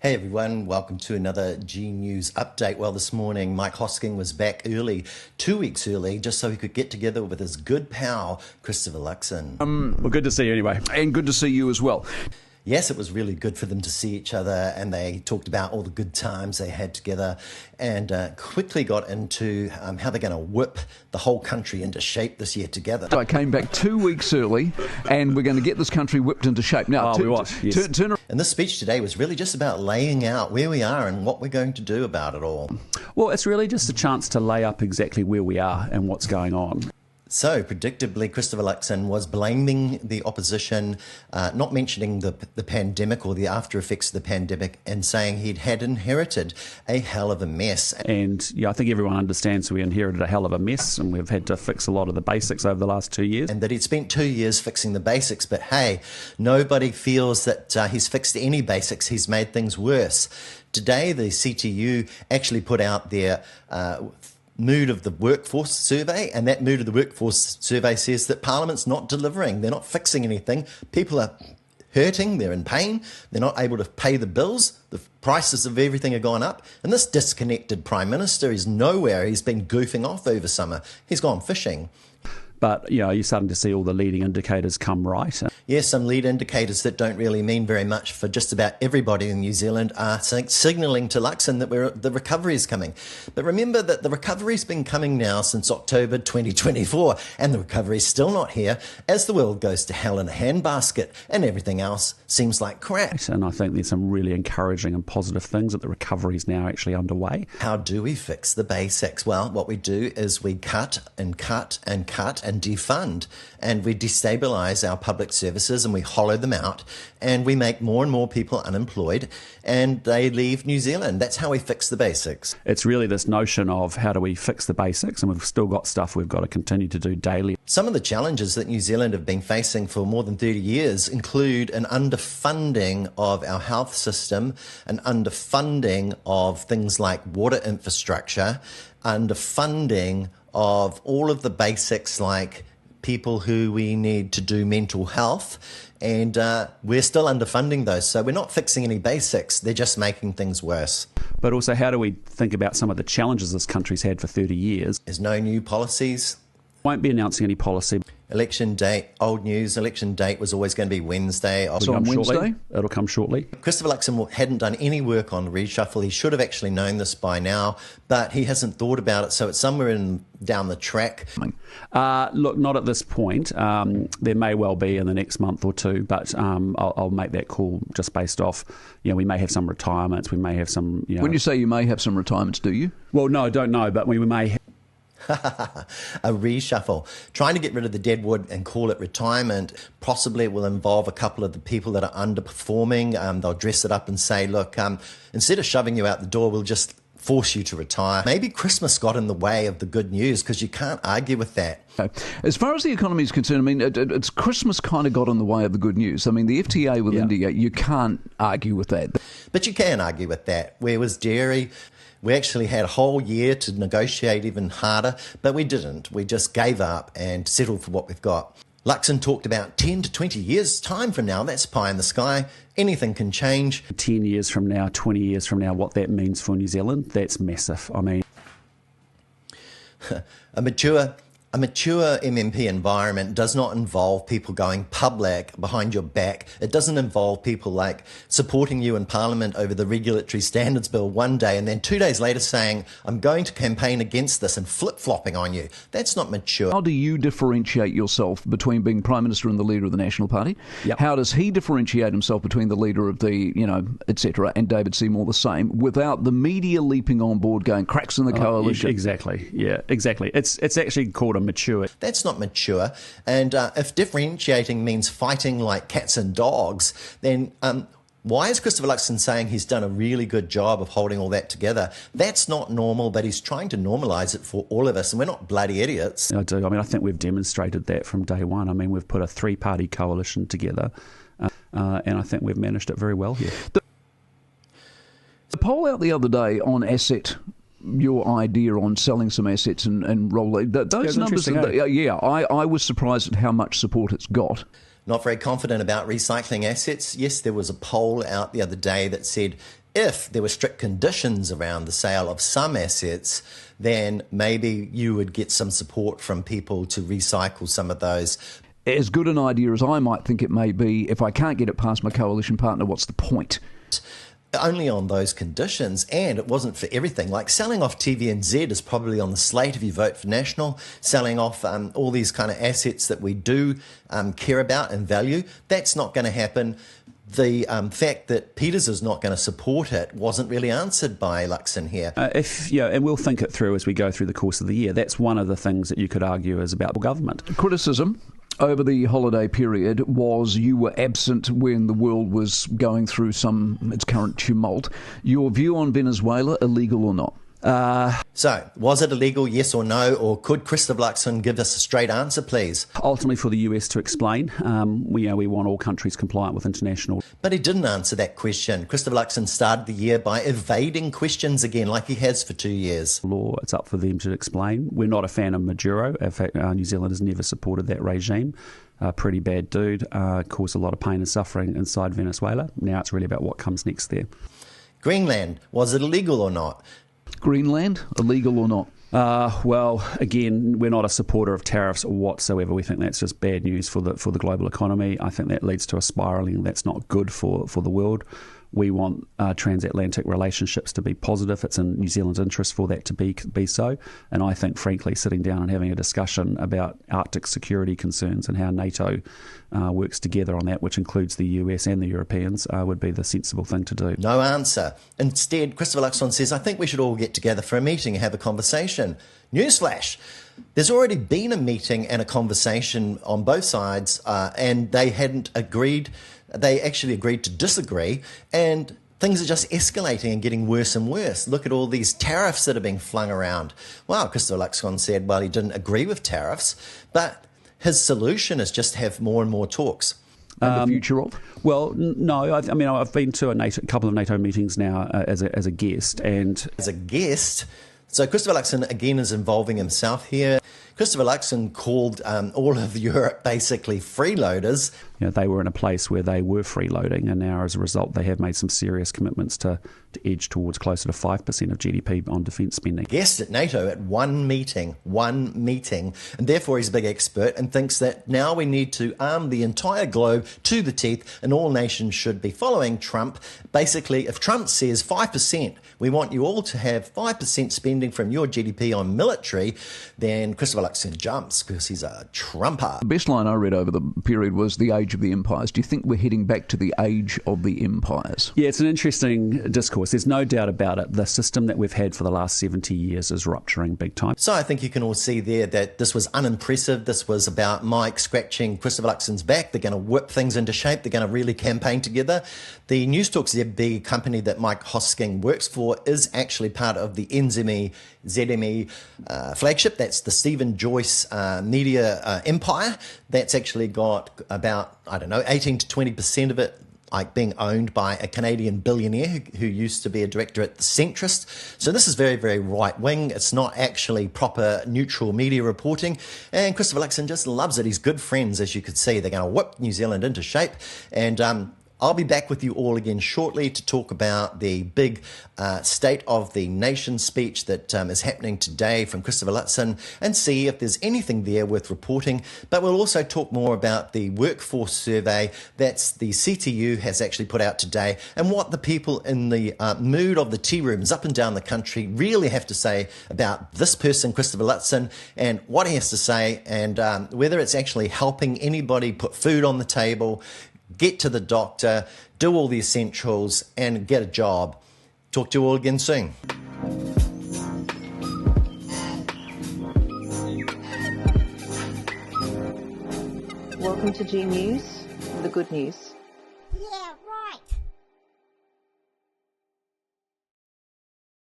Hey everyone, welcome to another G News update. Well, this morning Mike Hosking was back early, 2 weeks early, just so he could get together with his good pal, Christopher Luxon. Well, good to see you anyway. And good to see you as well. Yes, it was really good for them to see each other, and they talked about all the good times they had together and quickly got into how they're going to whip the whole country into shape this year together. I came back 2 weeks early, and we're going to get this country whipped into shape. Now, And this speech today was really just about laying out where we are and what we're going to do about it all. Well, it's really just a chance to lay up exactly where we are and what's going on. So, predictably, Christopher Luxon was blaming the opposition, not mentioning the pandemic or the after effects of the pandemic, and saying he'd had inherited a hell of a mess. And I think everyone understands we inherited a hell of a mess, and we've had to fix a lot of the basics over the last 2 years. And that he'd spent 2 years fixing the basics, but hey, nobody feels that he's fixed any basics. He's made things worse. Today, the CTU actually put out their mood of the workforce survey, and that mood of the workforce survey says that Parliament's not delivering. They're not fixing anything. People are hurting, they're in pain, they're not able to pay the bills, the prices of everything are gone up, and this disconnected Prime Minister is nowhere. He's been goofing off over summer. He's gone fishing. But, you're starting to see all the leading indicators come right. Yes, some lead indicators that don't really mean very much for just about everybody in New Zealand are signalling to Luxon that the recovery is coming. But remember that the recovery's been coming now since October 2024, and the recovery's still not here as the world goes to hell in a handbasket and everything else seems like crap. And I think there's some really encouraging and positive things that the recovery is now actually underway. How do we fix the basics? Well, what we do is we cut and cut and cut and defund, and we destabilise our public services and we hollow them out, and we make more and more people unemployed and they leave New Zealand. That's how we fix the basics. It's really this notion of how do we fix the basics, and we've still got stuff we've got to continue to do daily. Some of the challenges that New Zealand have been facing for more than 30 years include an underfunding of our health system, an underfunding of things like water infrastructure, underfunding of all of the basics like people who we need to do mental health, and we're still underfunding those. So we're not fixing any basics, they're just making things worse. But also, how do we think about some of the challenges this country's had for 30 years? There's no new policies. Won't be announcing any policy. Election date, old news, election date was always going to be Wednesday. So on Wednesday? It'll come shortly. Christopher Luxon hadn't done any work on reshuffle. He should have actually known this by now, but he hasn't thought about it, so it's somewhere down the track. Look, not at this point. There may well be in the next month or two, but I'll make that call just based off, we may have some retirements, we may have some... When you say you may have some retirements, do you? Well, no, I don't know, but we may have... A reshuffle. Trying to get rid of the deadwood and call it retirement possibly will involve a couple of the people that are underperforming. They'll dress it up and say, look, instead of shoving you out the door, we'll just force you to retire. Maybe Christmas got in the way of the good news, because you can't argue with that. As far as the economy is concerned, it's Christmas kind of got in the way of the good news. The FTA with India, you can't argue with that. But you can argue with that. Where was dairy? We actually had a whole year to negotiate even harder, but we didn't. We just gave up and settled for what we've got. Luxon talked about 10 to 20 years' time from now. That's pie in the sky. Anything can change. 10 years from now, 20 years from now, what that means for New Zealand, that's massive. A mature MMP environment does not involve people going public behind your back. It doesn't involve people like supporting you in Parliament over the Regulatory Standards Bill one day and then 2 days later saying, I'm going to campaign against this, and flip-flopping on you. That's not mature. How do you differentiate yourself between being Prime Minister and the leader of the National Party? Yep. How does he differentiate himself between the leader of the, etc., and David Seymour the same, without the media leaping on board going, cracks in the coalition? Exactly. Yeah, exactly. It's actually called mature. That's not mature. And if differentiating means fighting like cats and dogs, then why is Christopher Luxon saying he's done a really good job of holding all that together? That's not normal, but he's trying to normalise it for all of us, and we're not bloody idiots. I do. I think we've demonstrated that from day one. We've put a three-party coalition together, and I think we've managed it very well here. The poll out the other day on your idea on selling some assets and rolling those numbers. I was surprised at how much support it's got. Not very confident about recycling assets. Yes, there was a poll out the other day that said if there were strict conditions around the sale of some assets, then maybe you would get some support from people to recycle some of those. As good an idea as I might think it may be, if I can't get it past my coalition partner, what's the point? Only on those conditions, and it wasn't for everything. Like selling off TVNZ is probably on the slate if you vote for National. Selling off all these kind of assets that we do care about and value, that's not going to happen. The fact that Peters is not going to support it wasn't really answered by Luxon here. And we'll think it through as we go through the course of the year. That's one of the things that you could argue is about government. Criticism over the holiday period was you were absent when the world was going through its current tumult. Your view on Venezuela, illegal or not? So, was it illegal, yes or no, or could Christopher Luxon give us a straight answer, please? Ultimately for the US to explain. We want all countries compliant with international. But he didn't answer that question. Christopher Luxon started the year by evading questions again, like he has for 2 years. Law, it's up for them to explain. We're not a fan of Maduro. In fact, New Zealand has never supported that regime. Pretty bad dude, caused a lot of pain and suffering inside Venezuela. Now it's really about what comes next there. Greenland, was it illegal or not? Greenland, illegal or not? Well, again, we're not a supporter of tariffs whatsoever. We think that's just bad news for the global economy. I think that leads to a spiralling that's not good for the world. We want transatlantic relationships to be positive. It's in New Zealand's interest for that to be so. And I think, frankly, sitting down and having a discussion about Arctic security concerns and how NATO works together on that, which includes the US and the Europeans, would be the sensible thing to do. No answer. Instead, Christopher Luxon says, I think we should all get together for a meeting and have a conversation. Newsflash. There's already been a meeting and a conversation on both sides, and they hadn't agreed. They actually agreed to disagree, and things are just escalating and getting worse and worse. Look at all these tariffs that are being flung around. Well, Christopher Luxon said, well, he didn't agree with tariffs, but his solution is just have more and more talks. And the future of? Well, no. I've been to a couple of NATO meetings now as a guest, and as a guest. So Christopher Luxon again is involving himself here. Christopher Luxon called all of Europe basically freeloaders. They were in a place where they were freeloading, and now as a result they have made some serious commitments to edge towards closer to 5% of GDP on defence spending. Guest at NATO at one meeting, and therefore he's a big expert and thinks that now we need to arm the entire globe to the teeth and all nations should be following Trump. Basically, if Trump says 5%, we want you all to have 5% spending from your GDP on military, then Christopher Luxon jumps because he's a Trumper. The best line I read over the period was the age of the empires. Do you think we're heading back to the age of the empires? Yeah, it's an interesting discourse. There's no doubt about it. The system that we've had for the last 70 years is rupturing big time. So I think you can all see there that this was unimpressive. This was about Mike scratching Christopher Luxon's back. They're going to whip things into shape. They're going to really campaign together. The Newstalk ZB company that Mike Hosking works for is actually part of the ZME flagship. That's the Stephen Joyce media empire. That's actually got about, 18 to 20% of it being owned by a Canadian billionaire who used to be a director at the Centrist. So this is very, very right-wing. It's not actually proper neutral media reporting. And Christopher Luxon just loves it. He's good friends, as you could see. They're going to whip New Zealand into shape. And I'll be back with you all again shortly to talk about the big State of the Nation speech that is happening today from Christopher Luxon and see if there's anything there worth reporting. But we'll also talk more about the workforce survey that's the CTU has actually put out today and what the people in the mood of the tea rooms up and down the country really have to say about this person, Christopher Luxon, and what he has to say and whether it's actually helping anybody put food on the table, get to the doctor, do all the essentials, and get a job. Talk to you all again soon. Welcome to G News, the good news.